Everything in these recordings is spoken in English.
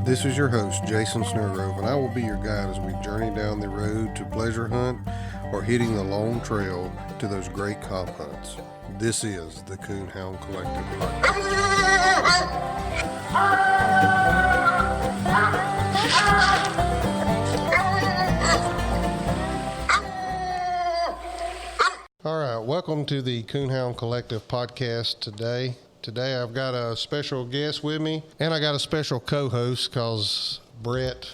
This is your host, Jason Snellgrove, and I will be your guide as we journey down the road to pleasure hunt or hitting the long trail to those great comp hunts. This is the Coonhound Collective podcast. All right, welcome to the Coonhound Collective podcast today. Today I've got a special guest with me, and I got a special co-host because Brett,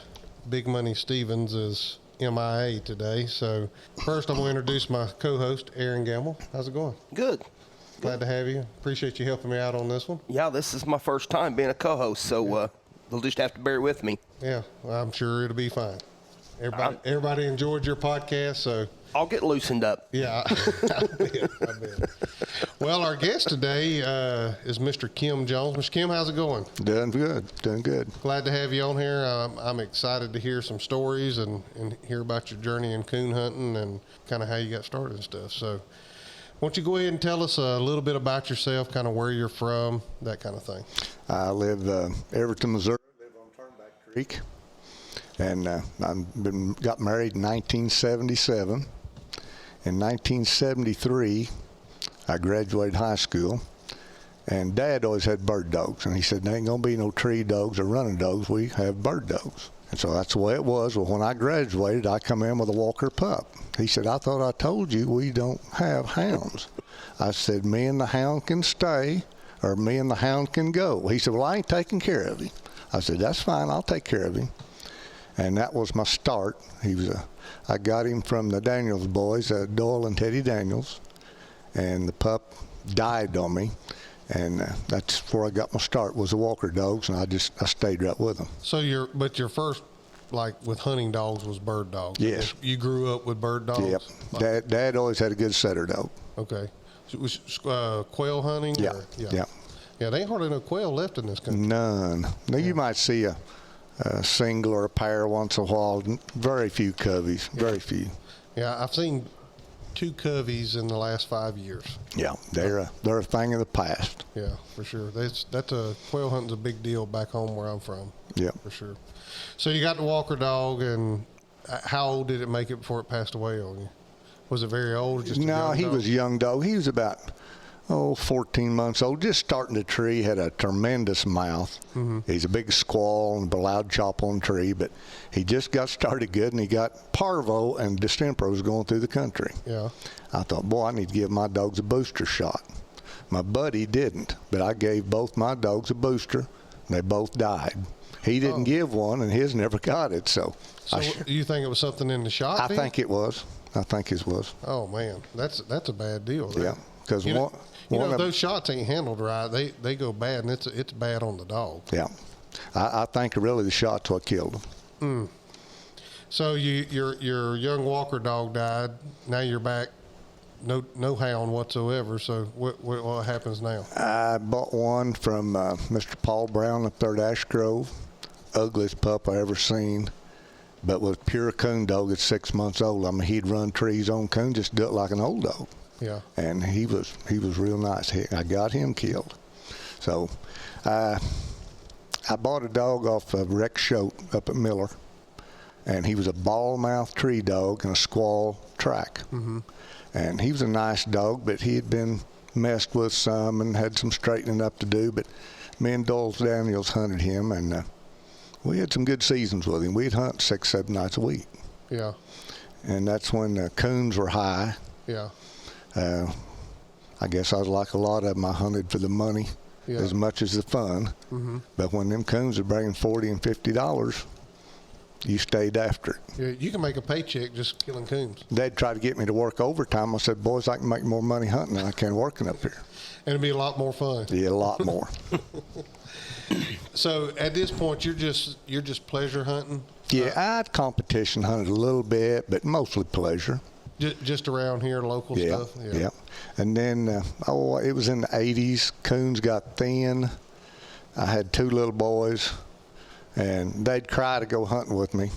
Big Money Stevens, is MIA today. So first I'm going to introduce my co-host, Aaron Gamble. How's it going? Good. Glad to have you. Appreciate you helping me out on this one. Yeah, this is my first time being a co-host, so you'll just have to bear with me. Yeah, well, I'm sure it'll be fine. Everybody enjoyed your podcast, so I'll get loosened up. yeah, I bet. Well, our guest today is Mr. Kim Jones. Mr. Kim, how's it going? Doing good. Glad to have you on here. I'm excited to hear some stories and hear about your journey in coon hunting and kind of how you got started and stuff. So why don't you go ahead and tell us a little bit about yourself, kind of where you're from, that kind of thing. I live Everton, Missouri. Live on Turnback Creek, and I got married in 1977. In 1973, I graduated high school, and Dad always had bird dogs, and he said, there ain't gonna be no tree dogs or running dogs, we have bird dogs. And so that's the way it was. Well, when I graduated, I come in with a Walker pup. He said, I thought I told you we don't have hounds. I said, me and the hound can stay, or me and the hound can go. He said, well, I ain't taking care of him. I said, that's fine, I'll take care of him. And that was my start. I got him from the Daniels boys, Doyle and Teddy Daniels, and the pup died on me, and that's where I got my start, was the Walker dogs, and I stayed right with them. So your first, like with hunting dogs, was bird dogs? Yes. You grew up with bird dogs? Yep. Dad always had a good setter dog. Okay. So it was quail hunting? Yeah. Or? Yeah. Yeah, there ain't hardly no quail left in this country. None. Now you might see a single or a pair once in a while. Very few coveys. Very few. Yeah, I've seen 2 coveys in the last 5 years. Yeah, they're a thing of the past. Yeah, for sure. Quail hunting's a big deal back home where I'm from. Yeah, for sure. So you got the Walker dog, and how old did it make it before it passed away on you? Was it very old? No, he was a young dog. He was about 14 months old, just starting to tree, had a tremendous mouth. Mm-hmm. He's a big squall and a loud chop on tree, but he just got started good, and he got parvo and distempers going through the country. Yeah. I thought, boy, I need to give my dogs a booster shot. My buddy didn't, but I gave both my dogs a booster, and they both died. He didn't give one, and his never got it, so. You think it was something in the shot? I think it was. Oh, man, that's a bad deal there. Yeah, because if those shots ain't handled right, they go bad, and it's bad on the dog. Yeah, I think really the shot's what killed him. So your young Walker dog died. Now you're back, no hound whatsoever. So what happens now? I bought one from Mr. Paul Brown up there at Ash Grove. Ugliest pup I ever seen, but was pure coon dog at 6 months old. I mean, he'd run trees on coon, just do it like an old dog. Yeah. And he was real nice. I got him killed. So I bought a dog off of Rex Schote up at Miller, and he was a ball-mouthed tree dog in a squall track. Mm-hmm. And he was a nice dog, but he had been messed with some and had some straightening up to do. But me and Doyle Daniels hunted him, and we had some good seasons with him. We'd hunt 6-7 nights a week. Yeah. And that's when the coons were high. Yeah. I guess I was like a lot of them. I hunted for the money as much as the fun. Mm-hmm. But when them coons are bringing $40 and $50, you stayed after it. Yeah, you can make a paycheck just killing coons. They'd try to get me to work overtime. I said, boys, I can make more money hunting than I can working up here. And it'd be a lot more fun. Yeah, a lot more. So at this point, you're just pleasure hunting? Yeah, I'd competition hunted a little bit, but mostly pleasure. Just around here, local stuff? Yeah. And then, it was in the 80s. Coons got thin. I had 2 little boys, and they'd cry to go hunting with me.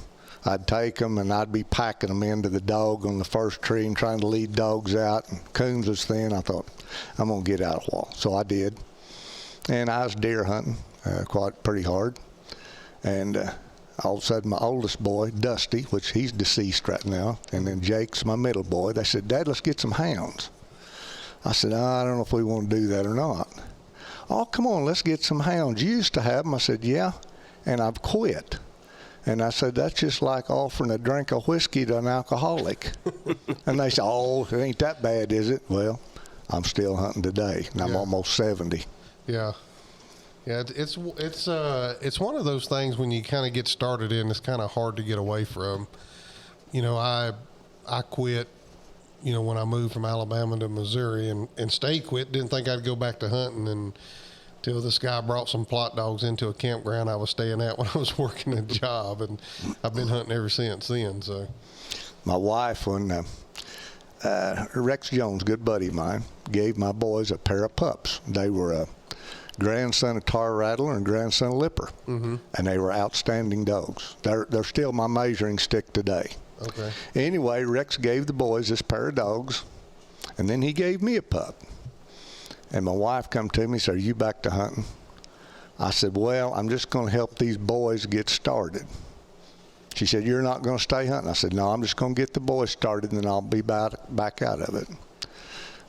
I'd take them, and I'd be packing them into the dog on the first tree and trying to lead dogs out. And coons was thin. I thought, I'm going to get out a while. So I did. And I was deer hunting pretty hard. And all of a sudden, my oldest boy, Dusty, which he's deceased right now, and then Jake's my middle boy, they said, Dad, let's get some hounds. I said, I don't know if we want to do that or not. Oh, come on, let's get some hounds. You used to have them. I said, yeah, and I've quit. And I said, that's just like offering a drink of whiskey to an alcoholic. And they said, oh, it ain't that bad, is it? Well, I'm still hunting today, and I'm almost 70. Yeah. Yeah, it's one of those things when you kind of get started in, it's kind of hard to get away from. You know, I quit, you know, when I moved from Alabama to Missouri and stayed quit. Didn't think I'd go back to hunting until this guy brought some plot dogs into a campground I was staying at when I was working a job, and I've been hunting ever since then. So, my wife, when Rex Jones, good buddy of mine, gave my boys a pair of pups. They were a grandson of Tar Rattler and grandson of Lipper, and they were outstanding dogs. They're still my measuring stick today. Okay. Anyway, Rex gave the boys this pair of dogs, and then he gave me a pup. And my wife come to me and said, are you back to hunting? I said, well, I'm just going to help these boys get started. She said, you're not going to stay hunting? I said, no, I'm just going to get the boys started, and then I'll be back out of it.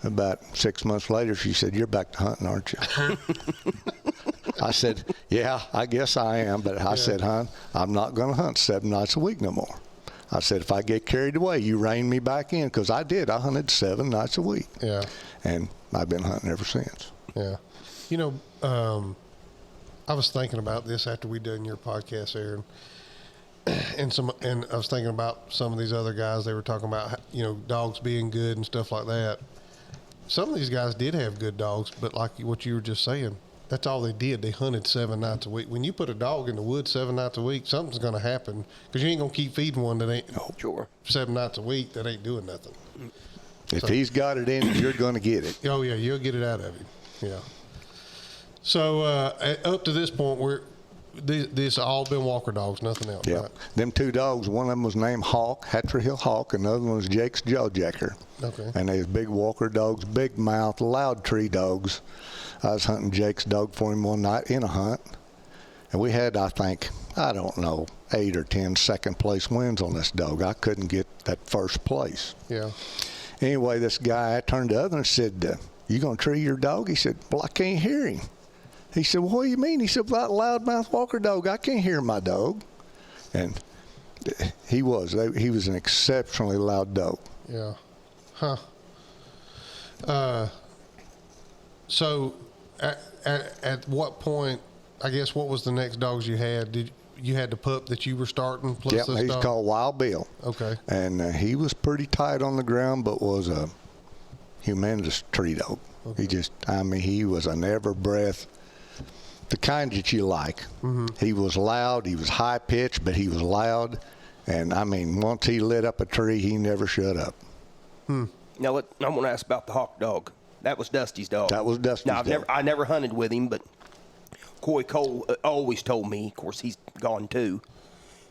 About 6 months later, she said, you're back to hunting, aren't you? I said, yeah, I guess I am. But I said, hon, I'm not going to hunt 7 nights a week no more. I said, if I get carried away, you rein me back in, because I did. I hunted 7 nights a week. Yeah. And I've been hunting ever since. Yeah. You know, I was thinking about this after we done your podcast, Aaron, and I was thinking about some of these other guys. They were talking about, you know, dogs being good and stuff like that. Some of these guys did have good dogs, but like what you were just saying, that's all they did. They hunted 7 nights a week. When you put a dog in the woods 7 nights a week, something's going to happen, because you ain't going to keep feeding one that ain't 7 nights a week that ain't doing nothing. If he's got it in, you're going to get it. Oh, yeah, you'll get it out of him. Yeah. So up to this point, this all been Walker dogs, nothing else. Yeah. Right? Them 2 dogs, one of them was named Hawk, Hatcher Hill Hawk, and the other one was Jake's Jawjacker. Okay. And they was big Walker dogs, big mouth, loud tree dogs. I was hunting Jake's dog for him one night in a hunt, and we had, I think, I don't know, 8 or 10 second place wins on this dog. I couldn't get that first place. Yeah. Anyway, this guy, I turned to the other and said, you going to tree your dog? He said, well, I can't hear him. He said, well, what do you mean? He said, well, that loudmouth Walker dog, I can't hear my dog. And he was an exceptionally loud dog. Yeah. Huh. So at what point, I guess, what was the next dogs you had? You had the pup that you were starting? Plus yep, he's called Wild Bill. Okay. And he was pretty tight on the ground, but was a humongous tree dog. Okay. He was an ever breath, the kind that you like. Mm-hmm. He was loud. He was high pitched, but he was loud. And once he lit up a tree, he never shut up. Now, I want to ask about the Hawk dog. That was Dusty's dog. That was Dusty's dog. I never hunted with him, but Coy Cole always told me, of course, he's gone too,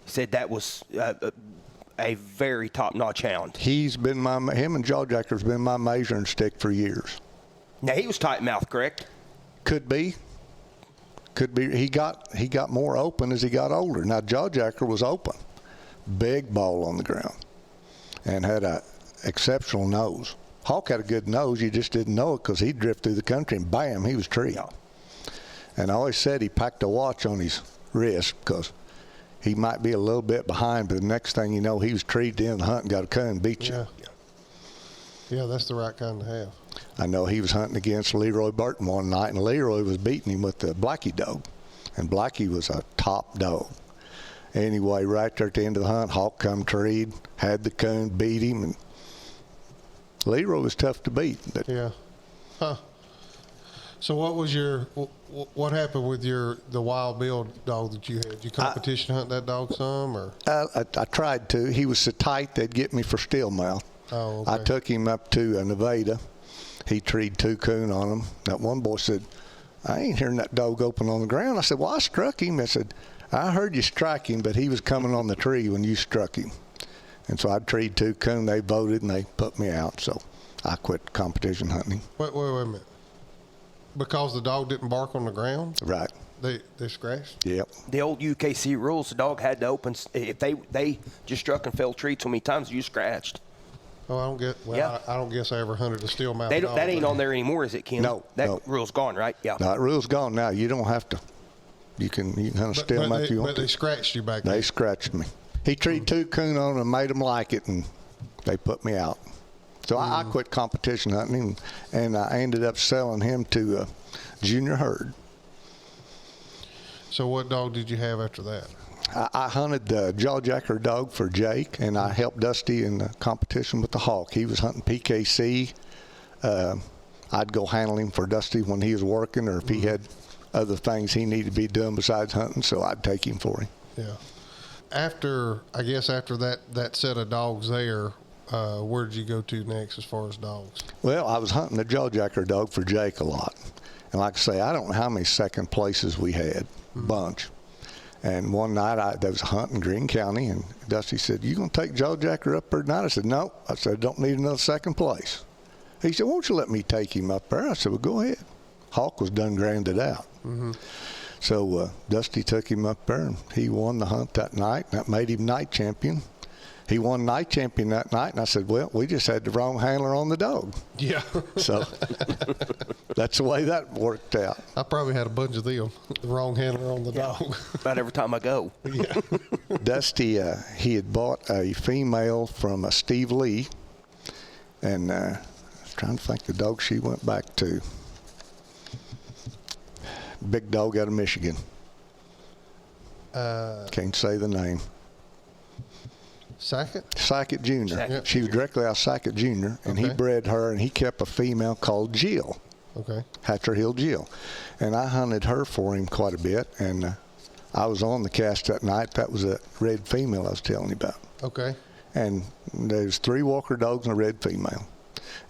he said that was a very top-notch hound. Him and Jawjacker's been my measuring stick for years. Now, he was tight-mouthed, correct? Could be. He got more open as he got older. Now, Jawjacker was open. Big ball on the ground. And had a exceptional nose. Hawk had a good nose. You just didn't know it because he'd drift through the country and bam, he was treed. Yeah. And I always said he packed a watch on his wrist because he might be a little bit behind, but the next thing you know, he was treed to the end of the hunt and got a coon and beat you. Yeah, that's the right kind to have. I know he was hunting against Leroy Burton one night, and Leroy was beating him with the Blackie dog. And Blackie was a top dog. Anyway, right there at the end of the hunt, Hawk come treed, had the coon, beat him, and Leroy was tough to beat. But yeah. Huh. So what happened with the Wild Bill dog that you had? Did you competition hunt that dog some, or? I tried to. He was so tight they'd get me for stillmouth. Oh, okay. I took him up to Nevada. He treed 2 coon on him. That one boy said, I ain't hearing that dog open on the ground. I said, well, I struck him. I said, I heard you strike him, but he was coming on the tree when you struck him. And so I treed 2 coon. They voted, and they put me out. So I quit competition hunting. Wait a minute. Because the dog didn't bark on the ground? Right. They scratched? Yep. The old UKC rules, the dog had to open. If they just struck and fell treat so many times, you scratched. Oh, I don't guess I ever hunted a steel mouth dog. That ain't on there anymore, is it, Kim? No. That rule's gone, right? Yeah. No, that rule's gone now. You don't have to. You can hunt a steel mouth if you want to. But they scratched you back then. They scratched me. He treated 2 coon on and made them like it, and they put me out. So I quit competition hunting, and I ended up selling him to junior herd. So what dog did you have after that? I hunted the jawjacker dog for Jake, and I helped Dusty in the competition with the hawk. He was hunting PKC. I'd go handle him for Dusty when he was working, or if he had other things he needed to be done besides hunting, so I'd take him for him. Yeah. After that set of dogs there, where did you go to next as far as dogs? Well, I was hunting the jawjacker dog for Jake a lot. And like I say, I don't know how many second places we had, bunch. And one night there was a hunt in Greene County, and Dusty said, "You gonna take jawjacker up there tonight?" I said, "No." I said, "I don't need another second place." He said, "Won't you let me take him up there?" I said, "Well, go ahead." Hawk was done granded out. So Dusty took him up there, and he won the hunt that night, and that made him night champion. He won night champion that night, and I said, "Well, we just had the wrong handler on the dog." Yeah. So that's the way that worked out. I probably had a bunch of them, the wrong handler on the dog. About every time I go. Yeah. Dusty, he had bought a female from Steve Lee, and I was trying to think the dog she went back to. Big dog out of Michigan. Can't say the name. Sackett Jr. Sackett She was directly out of Sackett Jr., and he bred her, and he kept a female called Jill. Okay. Hatcher Hill Jill. And I hunted her for him quite a bit, and I was on the cast that night. That was a red female I was telling you about. Okay. And there's 3 Walker dogs and a red female.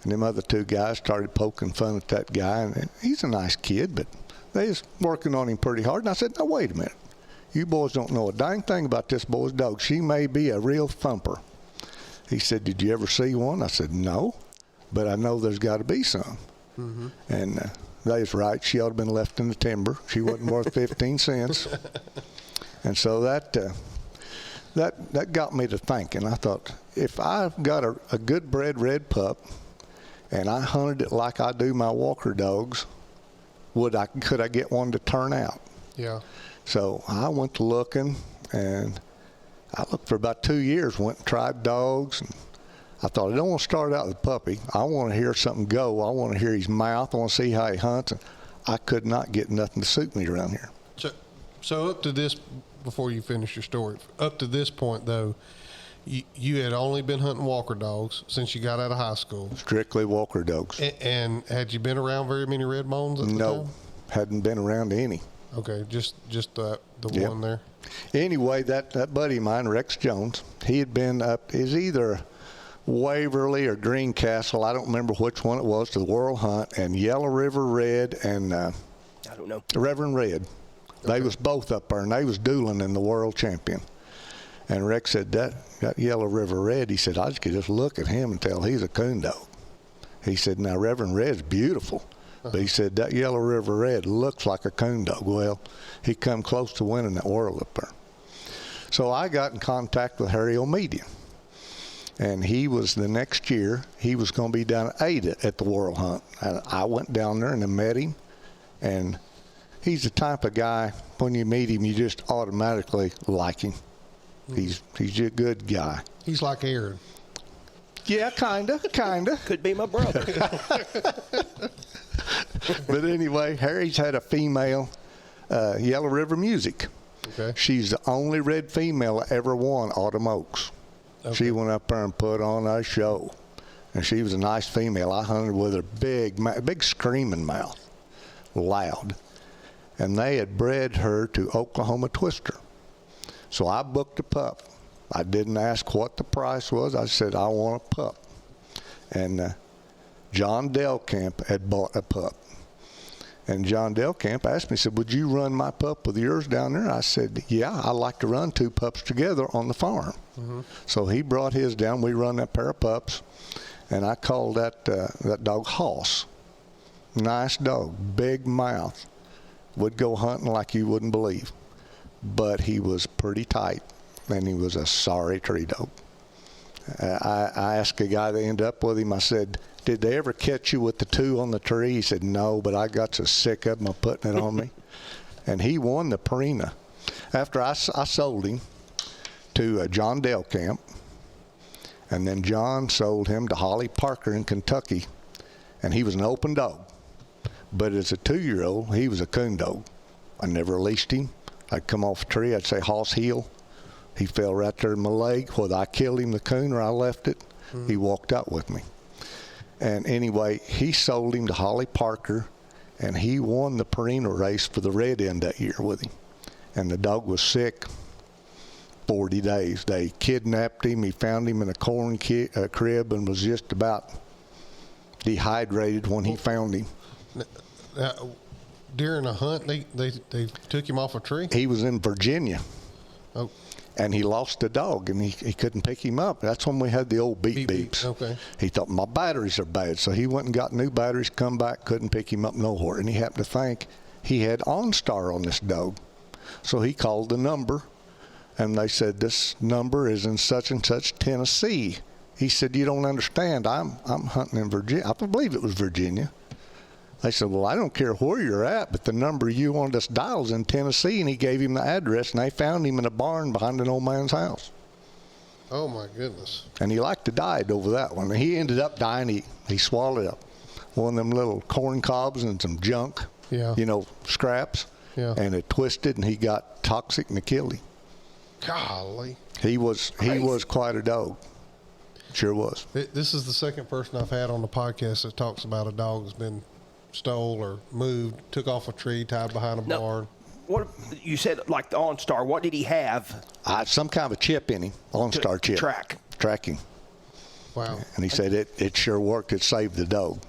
And them other 2 guys started poking fun at that guy, and he's a nice kid, but they was working on him pretty hard. And I said, "Now, wait a minute. You boys don't know a dang thing about this boy's dog. She may be a real thumper." He said, "Did you ever see one?" I said, "No, but I know there's got to be some." And they was right. She ought to have been left in the timber. She wasn't worth 15 cents. And so that got me to thinking. I thought, if I've got a good bred red pup and I hunted it like I do my Walker dogs, could I get one to turn out? Yeah. So I went to looking, and I looked for about 2 years, went and tried dogs, and I thought, I don't want to start out with a puppy. I want to hear something go. I want to hear his mouth. I want to see how he hunts. And I could not get nothing to suit me around here. So up to this, before you finish your story, up to this point, though, you had only been hunting Walker dogs since you got out of high school. Strictly Walker dogs. And had you been around very many Redbones at the time? No, hadn't been around any. Okay, just the Yep. one there. Anyway, that buddy of mine, Rex Jones, he had been up, is either Waverly or Greencastle, I don't remember which one it was, to the World Hunt, and Yellow River Red and I don't know. Reverend Red. They was both up there, and they was dueling in the World Champion. And Rex said, that Yellow River Red, he said, I could just look at him and tell he's a coon dog. He said, now Reverend Red's beautiful. But he said, that Yellow River Red looks like a coon dog. Well, he come close to winning that world up there. So I got in contact with Harry O'Median. And he was, the next year, he was going to be down at Ada at the World Hunt. And I went down there and I met him. And he's the type of guy, when you meet him, you just automatically like him. He's a good guy. He's like Aaron. Yeah, kinda. Could be my brother. But anyway, Harry's had a female, Yellow River Music. Okay. She's the only red female that ever won Autumn Oaks. Okay. She went up there and put on a show. And she was a nice female. I hunted with her big screaming mouth, loud. And they had bred her to Oklahoma Twister. So I booked a pup. I didn't ask what the price was. I said, I want a pup. And John Delcamp had bought a pup. And John Delcamp asked me, said, would you run my pup with yours down there? I said, yeah, I like to run 2 pups together on the farm. Mm-hmm. So he brought his down. We run that pair of pups. And I called that dog Hoss. Nice dog, big mouth. would go hunting like you wouldn't believe. But he was pretty tight, and he was a sorry tree dog. I asked a guy that ended up with him, I said, did they ever catch you with the 2 on the tree? He said, no, but I got so sick of them putting it on me. And he won the Purina. After I sold him to John Delcamp, and then John sold him to Holly Parker in Kentucky, and he was an open dog. But as a 2-year-old, he was a coon dog. I never released him. I'd come off a tree, I'd say, hoss heel. He fell right there in my leg. Whether I killed him, the coon, or I left it, he walked out with me. And anyway, he sold him to Holly Parker, and he won the Purina race for the red end that year with him. And the dog was sick 40 days. They kidnapped him. He found him in a corn crib and was just about dehydrated when he found him. During a hunt, they took him off a tree? He was in Virginia. Oh. And he lost the dog, and he couldn't pick him up. That's when we had the old beep beeps. Okay. He thought, my batteries are bad. So he went and got new batteries, come back, couldn't pick him up nowhere. And he happened to think he had OnStar on this dog. So he called the number, and they said, this number is in such and such Tennessee. He said, you don't understand. I'm hunting in Virginia. I believe it was Virginia. They said, well, I don't care where you're at, but the number you want us dial is in Tennessee. And he gave him the address, and they found him in a barn behind an old man's house. Oh, my goodness. And he liked to die over that one. He ended up dying. He swallowed up one of them little corn cobs and some junk, scraps. Yeah. And it twisted, and he got toxic, and it killed him. Golly. He was quite a dog. Sure was. This is the second person I've had on the podcast that talks about a dog that's been stole or moved, took off a tree, tied behind a barn. What you said, like the OnStar? What did he have? Some kind of a chip in him, OnStar chip. Tracking. Wow. And he said it sure worked. It saved the dog.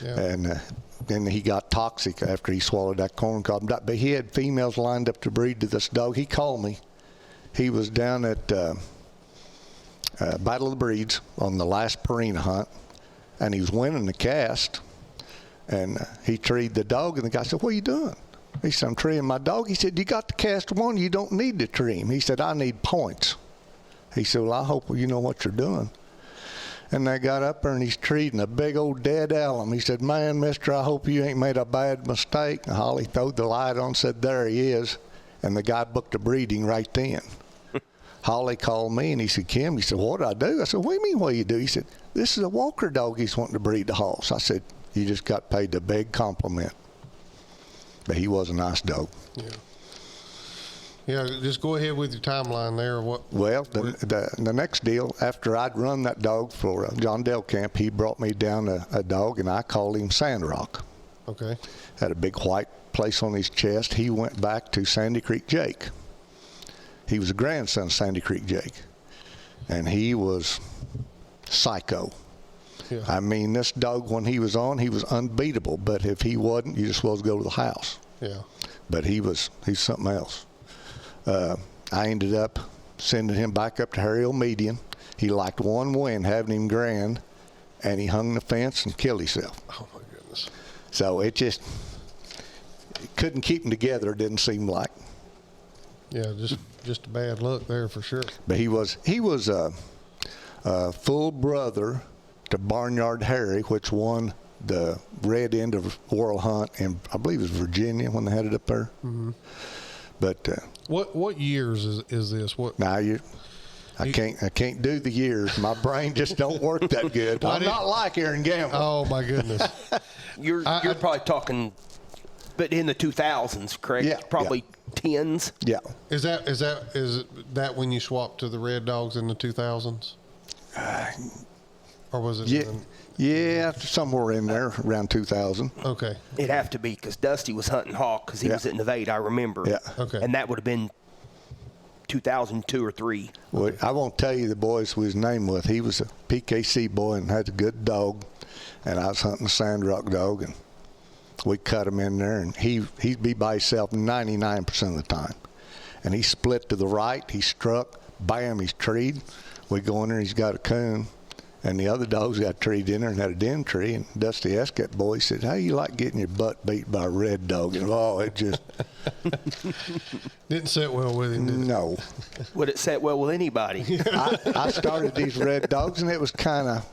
Yeah. And then he got toxic after he swallowed that corn cob. But he had females lined up to breed to this dog. He called me. He was down at Battle of the Breeds on the last Purina hunt, and he was winning the cast. And he treed the dog, and the guy said, what are you doing? He said, I'm treeing my dog. He said, you got the cast one. You don't need to tree him. He said, I need points. He said, well, I hope you know what you're doing. And they got up there, and he's treating a big old dead alum. He said, man, mister, I hope you ain't made a bad mistake. And Holly throwed the light on and said, there he is. And the guy booked a breeding right then. Holly called me, and he said, Kim, he said, what did I do? I said, what do you mean what do you do? He said, this is a Walker dog he's wanting to breed the horse. I said, you just got paid the big compliment. But he was a nice dog. Yeah. Yeah, just go ahead with your timeline there. Well, the next deal, after I'd run that dog for John Delcamp, he brought me down a dog, and I called him Sandrock. Okay. Had a big white place on his chest. He went back to Sandy Creek Jake. He was a grandson of Sandy Creek Jake. And he was psycho. Yeah. I mean, this dog, when he was on, he was unbeatable. But if he wasn't, you just supposed to go to the house. Yeah. But he's something else. I ended up sending him back up to Harry Median. He liked one win, having him grand, and he hung the fence and killed himself. Oh, my goodness. So it couldn't keep them together, it didn't seem like. Yeah, just a bad luck there for sure. But he was a full brother to Barnyard Harry, which won the red end of World Hunt in, I believe it was Virginia when they had it up there. Mm-hmm. But what years is this? I can't do the years. My brain just don't work that good. I'm not like Aaron Gamble. Oh my goodness. You're probably talking, but in the 2000s, correct? Yeah. Probably tens. Yeah. Is that when you swapped to the Red Dogs in the 2000s? Or was it? Yeah, somewhere in there around 2000. Okay. It'd have to be because Dusty was hunting hawk because he was at Nevada, I remember. Yeah. Okay. And that would have been 2002 or 3. Well, I won't tell you the boys his name with. He was a PKC boy and had a good dog, and I was hunting a Sandrock dog, and we cut him in there, and he'd be by himself 99% of the time. And he split to the right, he struck, bam, he's treed. We go in there, he's got a coon, And the other dogs got treed in there and had a den tree. And Dusty asked that boy, he said, "How you like getting your butt beat by a red dog?" And it just didn't sit well with him, did it? no. Would it set well with anybody? I started these red dogs, and it was kind of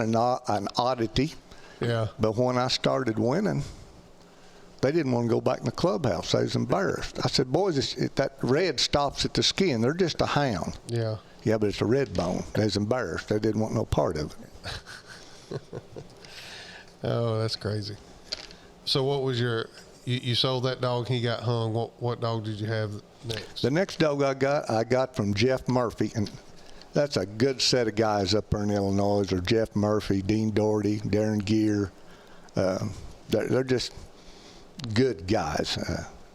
not an oddity. Yeah. But when I started winning, they didn't want to go back in the clubhouse. They was embarrassed. I said, "Boys, that red stops at the skin. They're just a hound." Yeah. Yeah, but it's a red bone. They was embarrassed. They didn't want no part of it. Oh, that's crazy. So what was you sold that dog, he got hung. What dog did you have next? The next dog I got from Jeff Murphy, and that's a good set of guys up there in Illinois. They're Jeff Murphy, Dean Doherty, Darren Gear. They're just good guys.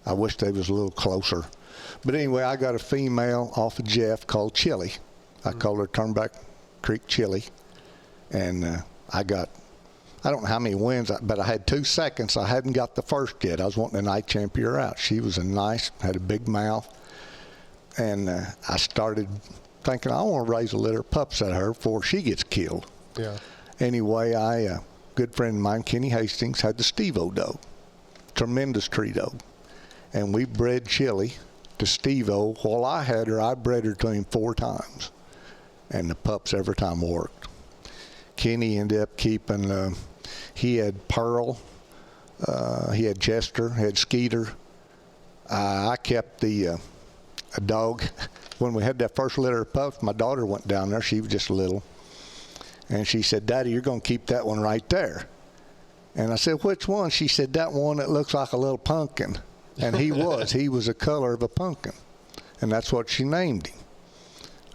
I wish they was a little closer. But anyway, I got a female off of Jeff called Chili. I called her Turnback Creek Chili. And I don't know how many wins, but I had 2 seconds. I hadn't got the first yet. I was wanting a night champion out. She was had a big mouth. And I started thinking, I want to raise a litter of pups out of her before she gets killed. Yeah. Anyway, a good friend of mine, Kenny Hastings, had the Steve-O dog. Tremendous tree dog. And we bred Chili to Steve-O. While I had her, I bred her to him 4 times. And the pups every time worked. Kenny ended up keeping, he had Pearl, he had Chester, had Skeeter. I kept a dog. When we had that first litter of pups, my daughter went down there. She was just little. And she said, "Daddy, you're going to keep that one right there." And I said, "Which one?" She said, "That one that looks like a little pumpkin." And he was the color of a pumpkin. And that's what she named him.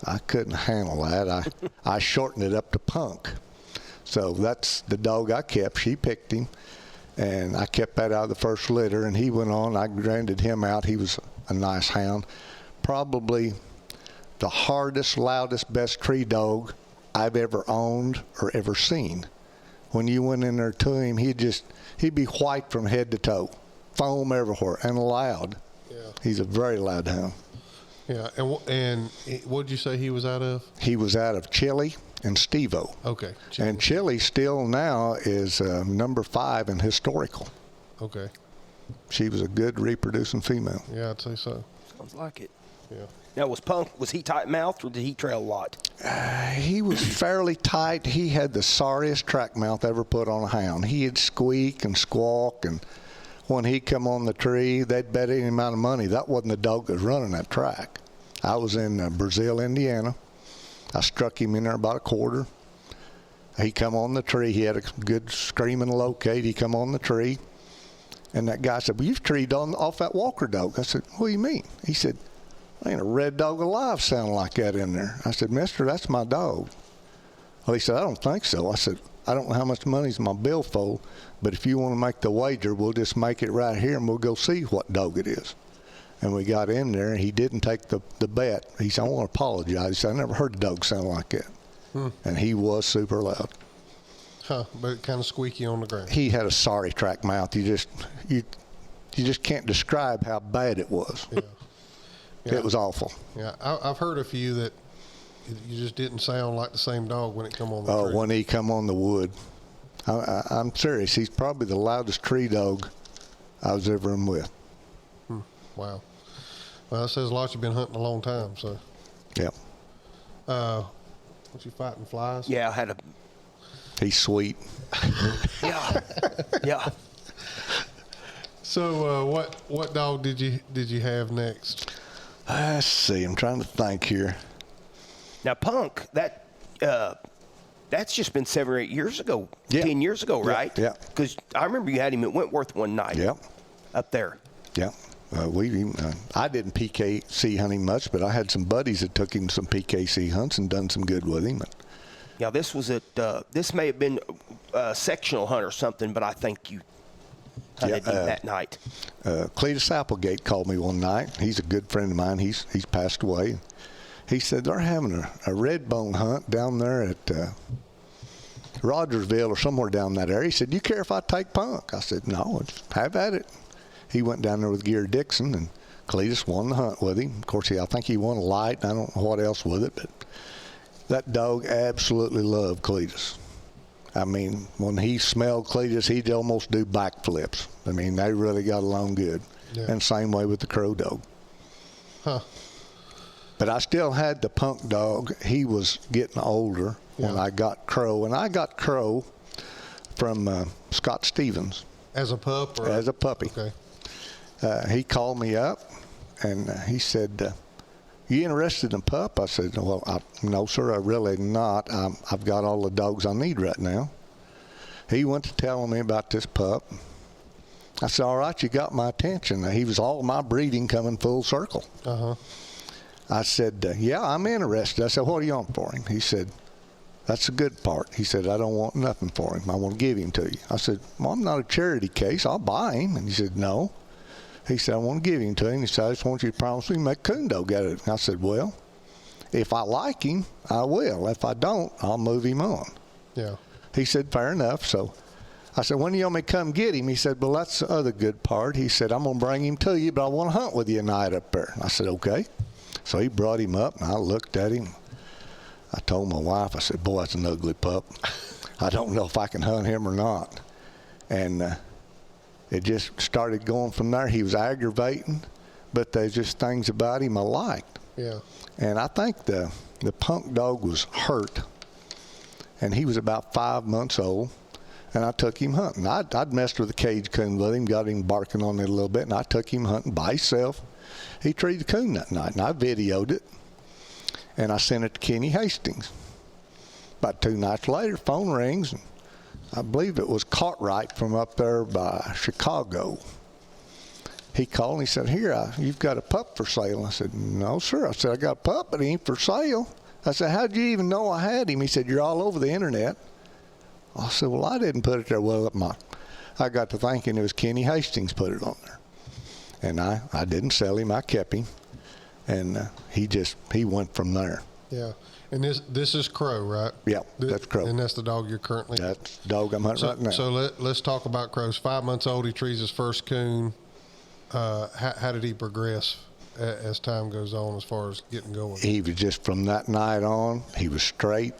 I couldn't handle that. I shortened it up to Punk. So that's the dog I kept. She picked him. And I kept that out of the first litter. And he went on. I granted him out. He was a nice hound. Probably the hardest, loudest, best tree dog I've ever owned or ever seen. When you went in there to him, he'd be white from head to toe. Foam everywhere, and loud. Yeah. He's a very loud hound. Yeah. And what did you say he was out of? He was out of Chili and Steve-O. Okay. And Chili still now is number 5 in historical. Okay. She was a good reproducing female. Yeah, I'd say so. Sounds like it. Yeah. Now, was he tight-mouthed, or did he trail a lot? He was fairly tight. He had the sorriest track mouth ever put on a hound. He'd squeak and squawk, and when he'd come on the tree, they'd bet any amount of money. That wasn't the dog that was running that track. I was in Brazil, Indiana. I struck him in there about a quarter. He come on the tree. He had a good screaming locate. He come on the tree. And that guy said, "Well, you've treed off that Walker dog." I said, "What do you mean?" He said, "Ain't a red dog alive sound like that in there." I said, "Mister, that's my dog." Well, he said, "I don't think so." I said, "I don't know how much money's in my billfold, but if you want to make the wager, we'll just make it right here and we'll go see what dog it is." And we got in there, and he didn't take the bet. He said, "I want to apologize." He said, "I never heard a dog sound like that." And he was super loud. Huh, but kind of squeaky on the ground. He had a sorry track mouth. You just can't describe how bad it was. Yeah. Yeah. It was awful. Yeah, I've heard a few that you just didn't sound like the same dog when it come on the tree. Oh, when he come on the wood. I'm serious. He's probably the loudest tree dog I was ever in with. Wow. Well, that says a lot. You've been hunting a long time, so. Yep. Was you fighting flies? Yeah, I had a. He's sweet. Yeah. Yeah. So, what dog did you have next? Let's see. I'm trying to think here. Now, Punk, that's just been 7 or 8 years ago, Yeah. 10 years ago, right? Yeah. Because I remember you had him at Wentworth one night. Yep. Up there. Yep. I didn't PKC hunt him much, but I had some buddies that took him some PKC hunts and done some good with him. Now, this was this may have been a sectional hunt or something, but I think you hunted him that night. Cletus Applegate called me one night. He's a good friend of mine. He's passed away. He said they're having a redbone hunt down there at Rogersville or somewhere down that area. He said, "Do you care if I take Punk?" I said, "No, have at it." He went down there with Gear Dixon, and Cletus won the hunt with him. Of course, I think he won a light. I don't know what else with it, but That dog absolutely loved Cletus. I mean, when he smelled Cletus, he'd almost do backflips. I mean, they really got along good. Yeah. And same way with the Crow dog. Huh. But I still had the Punk dog. He was getting older when I got Crow. And I got Crow from Scott Stevens. As a pup? Or? As a puppy. Okay. He called me up, and he said, you interested in a pup? I said, well, no, sir, I really not. I've got all the dogs I need right now. He went to telling me about this pup. I said, all right, you got my attention. He was all my breeding coming full circle. Uh-huh. I said, yeah, I'm interested. I said, what do you want for him? He said, that's the good part. He said, I don't want nothing for him. I want to give him to you. I said, well, I'm not a charity case. I'll buy him. And he said, no. He said, I want to give him to him. He said, I just want you to promise me make coon dog out of it. And I said, well, if I like him, I will. If I don't, I'll move him on. Yeah. He said, fair enough. So I said, when do you want me to come get him? He said, well, that's the other good part. He said, I'm going to bring him to you, but I want to hunt with you a night up there. I said, okay. So he brought him up, and I looked at him. I told my wife, I said, boy, that's an ugly pup. I don't know if I can hunt him or not. And it just started going from there. He was aggravating, but there's just things about him I liked. Yeah. And I think the Punk dog was hurt, and he was about 5 months old, and I took him hunting. I'd messed with the cage coon with him, got him barking on it a little bit, and I took him hunting by himself. He treed the coon that night, and I videoed it, and I sent it to Kenny Hastings. About 2 nights later, phone rings, and I believe it was Cartwright from up there by Chicago. He called and he said, here, you've got a pup for sale. I said, no, sir. I said, I got a pup, but he ain't for sale. I said, how'd you even know I had him? He said, you're all over the internet. I said, well, I didn't put it there. Well, I got to thinking it was Kenny Hastings put it on there. And I didn't sell him. I kept him. And he went from there. Yeah. And this is Crow, right? Yeah, that's Crow. And that's the dog you're currently... That's the dog I'm hunting right now. So let's talk about Crow's 5 months old. He trees his first coon. How did he progress as time goes on as far as getting going? He was just from that night on, he was straight.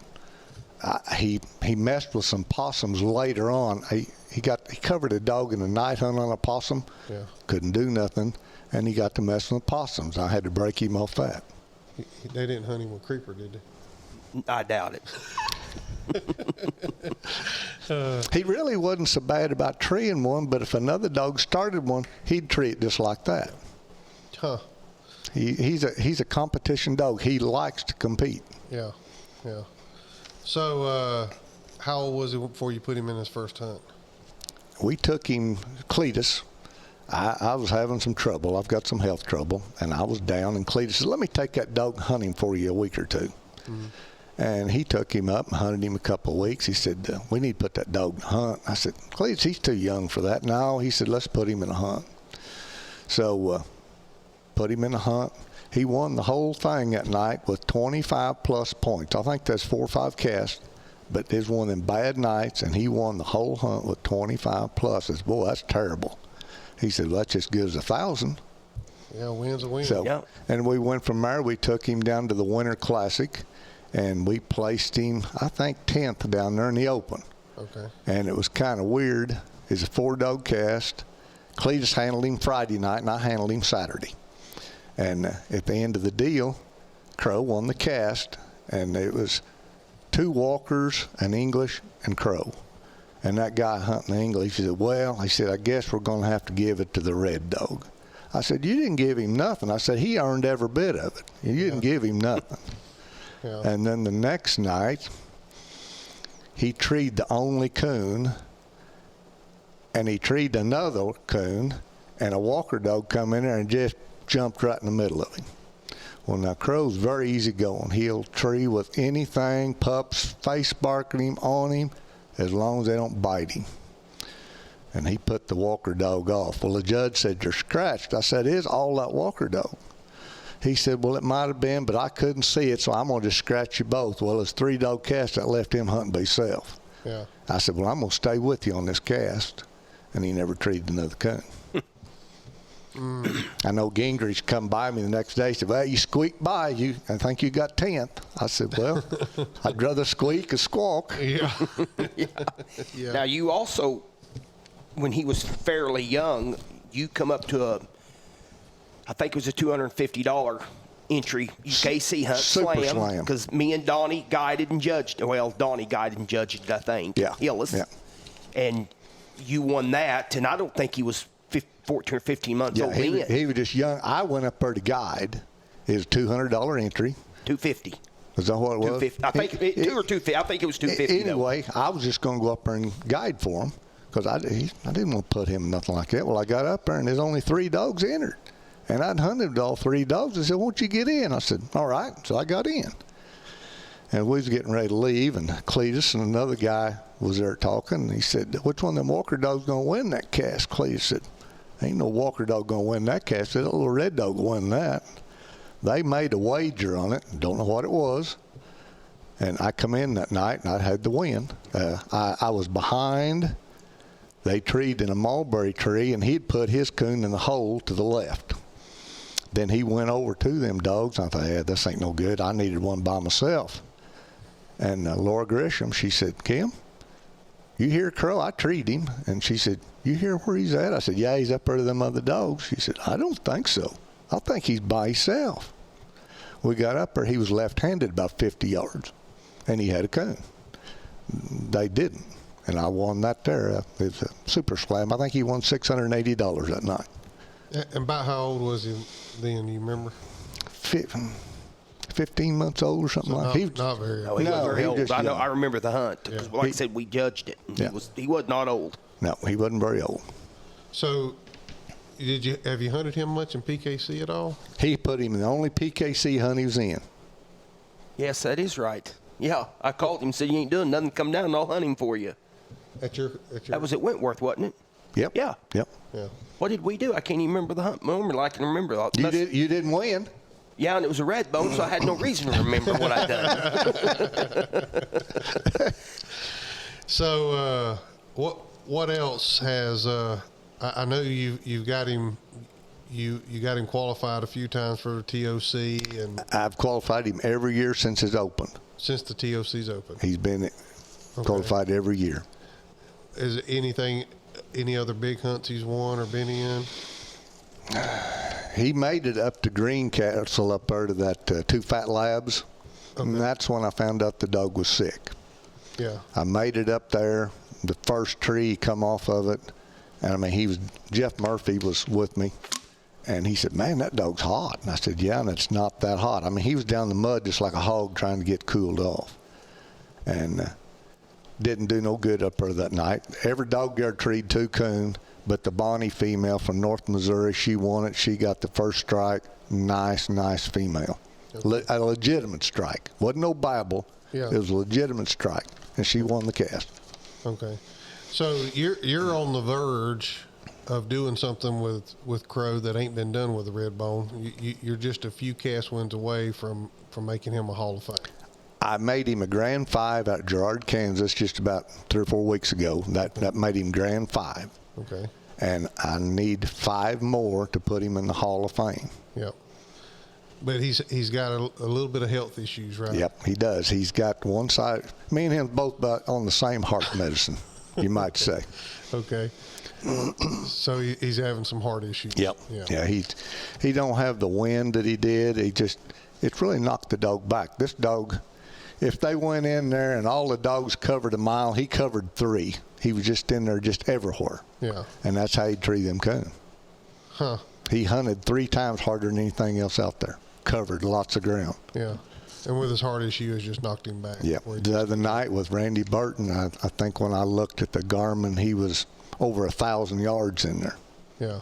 He messed with some possums later on. He covered a dog in a night hunt on a possum. Yeah. Couldn't do nothing, and he got to messing with possums. I had to break him off that. They didn't hunt him with creeper, did they? I doubt it. He really wasn't so bad about treeing one, but if another dog started one, he'd tree it just like that. Huh. He's a competition dog. He likes to compete. Yeah, yeah. So how old was he before you put him in his first hunt? We took him, Cletus. I was having some trouble. I've got some health trouble, and I was down, and Cletus said, let me take that dog hunting for you a week or two. Mm-hmm. And he took him up and hunted him a couple of weeks. He said, we need to put that dog to hunt. I said, Cletus, he's too young for that. No, he said, let's put him in a hunt. So put him in a hunt. He won the whole thing that night with 25-plus points. I think that's 4 or 5 casts, but it was one of them bad nights, and he won the whole hunt with 25-pluses. Boy, that's terrible. He said, well, that's just good as 1,000. Yeah, win's a win. So, yeah. And we went from there. We took him down to the Winter Classic, and we placed him, I think, 10th down there in the open. Okay. And it was kind of weird. It's a 4-dog cast. Cletus handled him Friday night, and I handled him Saturday. And at the end of the deal, Crow won the cast, and it was 2 walkers, an English, and Crow. And that guy hunting the English, he said, well, he said, I guess we're going to have to give it to the red dog. I said, you didn't give him nothing. I said, he earned every bit of it. You didn't give him nothing. Yeah. And then the next night, he treed the only coon, and he treed another coon, and a walker dog come in there and just jumped right in the middle of him. Well, now, Crow's very easy going. He'll tree with anything, pups, face barking him, on him, as long as they don't bite him. And he put the walker dog off. Well, the judge said, you're scratched. I said, it is all that walker dog. He said, well, it might have been, but I couldn't see it, so I'm going to just scratch you both. Well, it's 3-dog cast that left him hunting by himself. Yeah. I said, well, I'm going to stay with you on this cast. And he never treated another coon. I know Gingrich come by me the next day. He said, "Well, you squeaked by. I think you got 10th." I said, "Well, I'd rather squeak than squawk." Yeah. Yeah. Now, you also, when he was fairly young, you come up to I think it was a $250 entry UKC hunt Super Slam. Because me and Donnie guided and judged. Well, Donnie guided and judged it, I think. Yeah. Hillis. Yeah. And you won that, and I don't think he was 14 or 15 months old then. He was just young. I went up there to guide. It was a $200 entry. $250. Is that what it was? $250. I think $2 or $250. I think it was $250. Anyway, I was just going to go up there and guide for him because I didn't want to put him in nothing like that. Well, I got up there, and there's only 3 dogs entered. And I'd hunted all 3 dogs. They said, "Won't you get in?" I said, "All right." So I got in. And we was getting ready to leave, and Cletus and another guy was there talking. And he said, "Which one of them Walker dogs going to win that cast?" Cletus said, "Ain't no Walker dog going to win that cast. That little red dog will win that." They made a wager on it. Don't know what it was. And I come in that night, and I had the win. I was behind. They treed in a mulberry tree, and he'd put his coon in the hole to the left. Then he went over to them dogs. I thought, "Yeah, this ain't no good. I needed one by myself." And Laura Grisham, she said, "Kim, you hear Crow? I treed him." And she said, "You hear where he's at?" I said, "Yeah, he's up there to them other dogs." She said, "I don't think so. I think he's by himself." We got up there. He was left-handed about 50 yards, and he had a coon. They didn't. And I won that there. It was a super slam. I think he won $680 that night. And about how old was he then, you remember? 15 months old or something like that. Not very No, old. he wasn't very he old. just I young. remember the hunt. 'Cause like I said, we judged it. And Yeah. He was not old. No, he wasn't very old. So, have you hunted him much in PKC at all? He put him in the only PKC hunt he was in. Yes, that is right. Yeah, I called him and said, "You ain't doing nothing. Come down and I'll hunt him for you." That was at Wentworth, wasn't it? Yep. Yeah. Yep. Yeah. What did we do? I can't even remember the hunt. Normally, I can remember. You didn't win. Yeah, and it was a red bone, so I had no reason to remember what I'd done. So, what else has? I know you've got him. You got him qualified a few times for the TOC, and I've qualified him every year since it's opened. since the TOC's open. He's been qualified every year. Is it any other big hunts he's won or been in? He made it up to Greencastle up there to that 2 Fat Labs, and that's when I found out the dog was sick. Yeah. I made it up there. The first tree come off of it, and I mean, Jeff Murphy was with me, and he said, "Man, that dog's hot." And I said, "Yeah, and it's not that hot." I mean, he was down in the mud just like a hog trying to get cooled off, and didn't do no good up there that night. Every dog there treed 2 coon, but the Bonnie female from North Missouri, she won it. She got the first strike. Nice female. A legitimate strike. Wasn't no Bible. Yeah. It was a legitimate strike, and she won the cast. Okay. So you're on the verge of doing something with Crow that ain't been done with the Redbone. You're just a few cast wins away from making him a Hall of Fame. I made him a Grand 5 out of Girard, Kansas, just about 3 or 4 weeks ago. That made him Grand 5. Okay. And I need 5 more to put him in the Hall of Fame. Yep. But he's got a little bit of health issues, right? Yep, he does. He's got one side. Me and him both about on the same heart medicine, you might say. Okay. So he's having some heart issues. Yep. Yeah. He don't have the wind that he did. It's really knocked the dog back. This dog, if they went in there and all the dogs covered a mile, he covered 3. He was just in there just everywhere. Yeah. And that's how he'd treat them coon. Huh. He hunted 3 times harder than anything else out there. Covered lots of ground. Yeah. And with his heart issue, it just knocked him back. Yep. The other night with Randy Burton, I think when I looked at the Garmin, he was over 1,000 yards in there. Yeah.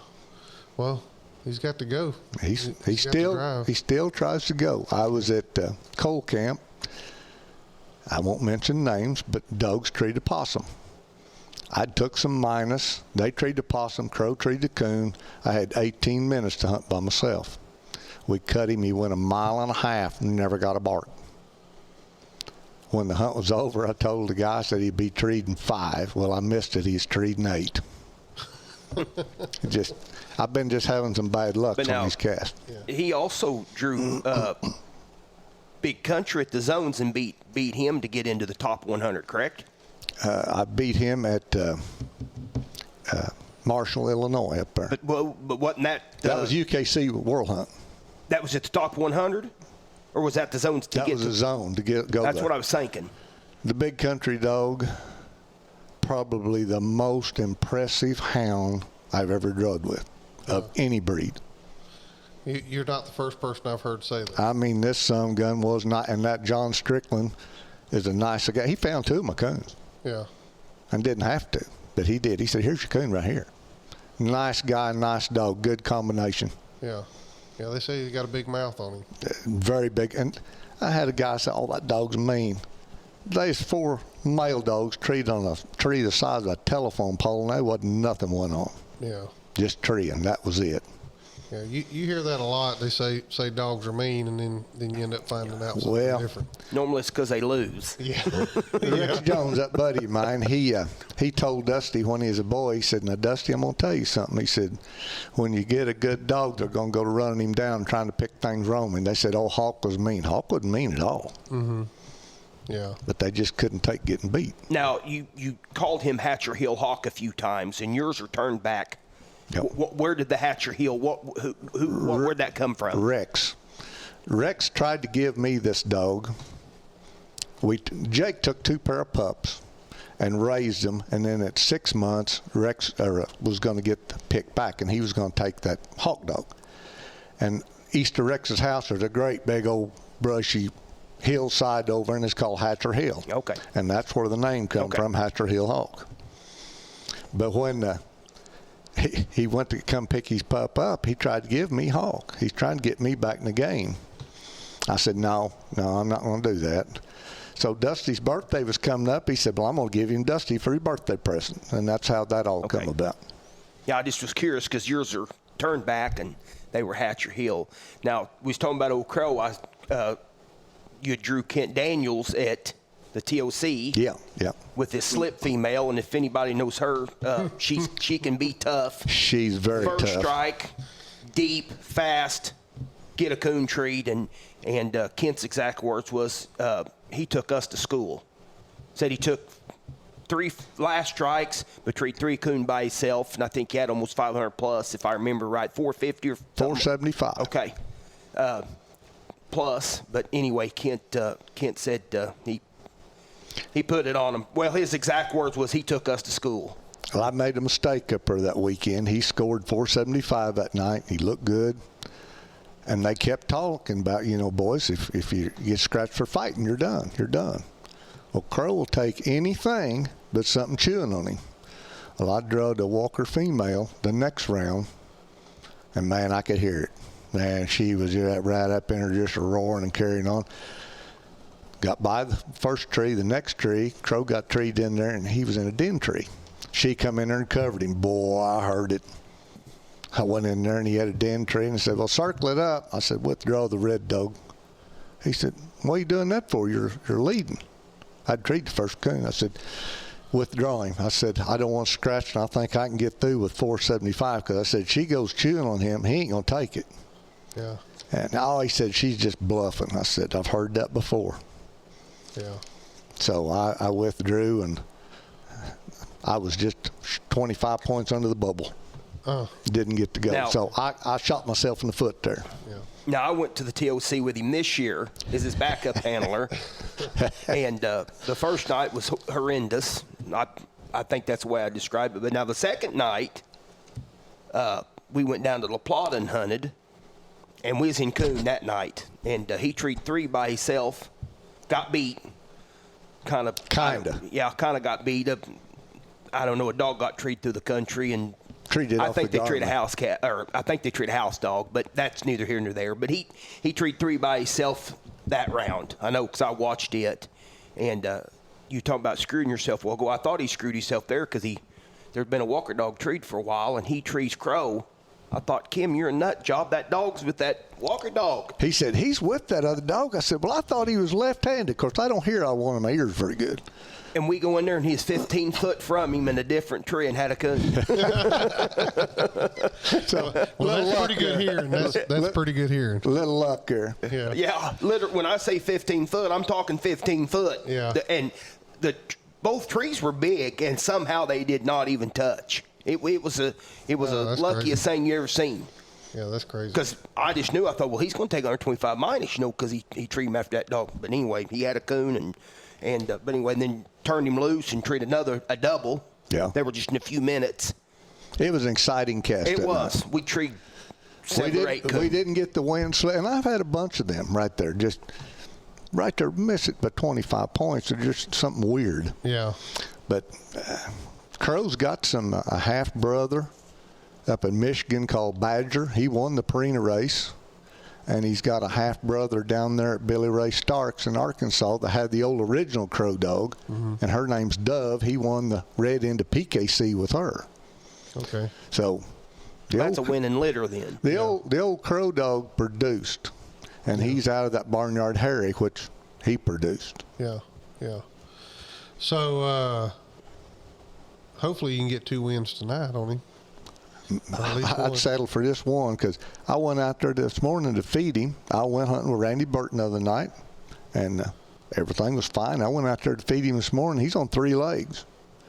Well, he's got to go. He still tries to go. I was at Coal Camp. I won't mention names, but dogs treat a possum. I took some minus. They treed the possum. Crow treed the coon. I had 18 minutes to hunt by myself. We cut him. He went 1.5 miles and never got a bark. When the hunt was over, I told the guy, I said he'd be treed in 5. Well, I missed it. He's treed in 8. I've been just having some bad luck on these casts. Yeah. He also drew Big Country at the zones and beat him to get into the top 100, correct? I beat him at Marshall, Illinois, up there. But wasn't that... that was UKC World Hunt. That was at the top 100? Or was that the zones to that get was a zone to go That's there. what I was thinking. The Big Country dog, probably the most impressive hound I've ever drugged with, of any breed. You're not the first person I've heard say that. I mean, this son gun was not, and that John Strickland is a nice guy. He found 2 of my coons. Yeah. And didn't have to, but he did. He said, here's your coon right here. Nice guy, nice dog, good combination. Yeah. Yeah, they say he's got a big mouth on him. Very big. And I had a guy say, oh, that dog's mean. There's 4 male dogs treed on a tree the size of a telephone pole, and there wasn't nothing went on. Yeah. Just treeing. That was it. Yeah, you hear that a lot. They say dogs are mean, and then you end up finding out something different. Normally it's because they lose. Yeah. Rex Jones, that buddy of mine, he told Dusty when he was a boy, he said, now, Dusty, I'm going to tell you something. He said, when you get a good dog, they're going to go to running him down and trying to pick things wrong. And they said, oh, Hawk was mean. Hawk wasn't mean at all. Mm-hmm. Yeah. But they just couldn't take getting beat. Now, you called him Hatcher Hill Hawk a few times, and yours returned back. Yep. Where did the Hatcher Hill, where'd that come from? Rex. Rex tried to give me this dog. Jake took 2 pair of pups and raised them, and then at 6 months, Rex was going to get the pick back, and he was going to take that hawk dog. And east of Rex's house, there's a great big old brushy hillside over, and it's called Hatcher Hill. Okay. And that's where the name come from, Hatcher Hill Hawk. But when he went to come pick his pup up, he tried to give me Hawk. He's trying to get me back in the game. I said, no, I'm not going to do that. So Dusty's birthday was coming up. He said, well, I'm going to give him Dusty for his birthday present. And that's how that all come about. Yeah, I just was curious because yours are turned back and they were Hatcher Hill. Now, we was talking about Old Crow. You drew Kent Daniels at the TOC. Yeah. With this slip female, and if anybody knows her, she can be tough. She's very tough. First strike, deep, fast, get a coon treat, and Kent's exact words was, he took us to school. Said he took 3 last strikes, but treat 3 coon by himself, and I think he had almost 500 plus, if I remember right, 450 or 475. Okay. Plus, but anyway, Kent said he put it on him. Well, his exact words was, he took us to school. Well, I made a mistake up there that weekend. He scored 475 that night. He looked good. And they kept talking about, boys, if you get scratched for fighting, you're done. You're done. Well, Crow will take anything but something chewing on him. Well, I drugged a Walker female the next round, and, man, I could hear it. Man, she was right up in her just roaring and carrying on. Got by the first tree, the next tree, Crow got treed in there, and he was in a den tree. She come in there and covered him. Boy, I heard it. I went in there, and he had a den tree, and I said, well, circle it up. I said, withdraw the red dog. He said, what are you doing that for? You're leading. I'd treat the first coon. I said, withdraw him. I said, I don't want to scratch, and I think I can get through with 475, because I said, she goes chewing on him, he ain't going to take it. Yeah. And he said, she's just bluffing. I said, I've heard that before. Yeah. So I withdrew, and I was just 25 points under the bubble. Didn't get to go. Now, so I shot myself in the foot there. Yeah. Now, I went to the TOC with him this year as his backup handler, and the first night was horrendous. I think that's the way I describe it. But now the second night, we went down to La Plata and hunted, and we was in coon that night. And he treated 3 by himself, got beat. Kind of. Yeah, kind of got beat up. I don't know, a dog got treated through the country, and I think they treat a house cat, or I think they treat a house dog, but that's neither here nor there. But he treated 3 by himself that round. I know because I watched it. And you talking about screwing yourself. Well, I thought he screwed himself there because there'd been a Walker dog treed for a while, and he trees Crow I thought, Kim, you're a nut job. That dog's with that Walker dog. He said, he's with that other dog. I said, well, I thought he was left-handed. Of course, I don't hear out of one of my ears very good. And we go in there, and he's 15 foot from him in a different tree and had a coon. So, Well, that's pretty good hearing. That's pretty good hearing. Little luck there. Yeah. Yeah, literally, when I say 15 foot, I'm talking 15 foot. Yeah. And both trees were big, and somehow they did not even touch. It was the that's luckiest thing you ever seen. Yeah, that's crazy. Because I just knew, I thought, well, he's going to take 125 minus, because he treated him after that dog. But anyway, he had a coon, but anyway, and then turned him loose and treated a double. Yeah. They were just in a few minutes. It was an exciting cast. It that was. night. We treated 7 or 8 coons. We didn't get the wind slip, and I've had a bunch of them right there. Just right there, miss it by 25 points. They're just something weird. Yeah. But Crow's got a half-brother up in Michigan called Badger. He won the Purina race. And he's got a half-brother down there at Billy Ray Starks in Arkansas that had the old original Crow dog. Mm-hmm. And her name's Dove. He won the red into PKC with her. Okay. So that's a winning litter then. The old Crow dog produced. And he's out of that Barnyard Harry, which he produced. Yeah, yeah. So hopefully you can get 2 wins tonight on him. I'd settle for this one because I went out there this morning to feed him. I went hunting with Randy Burton the other night, and everything was fine. I went out there to feed him this morning. He's on 3 legs.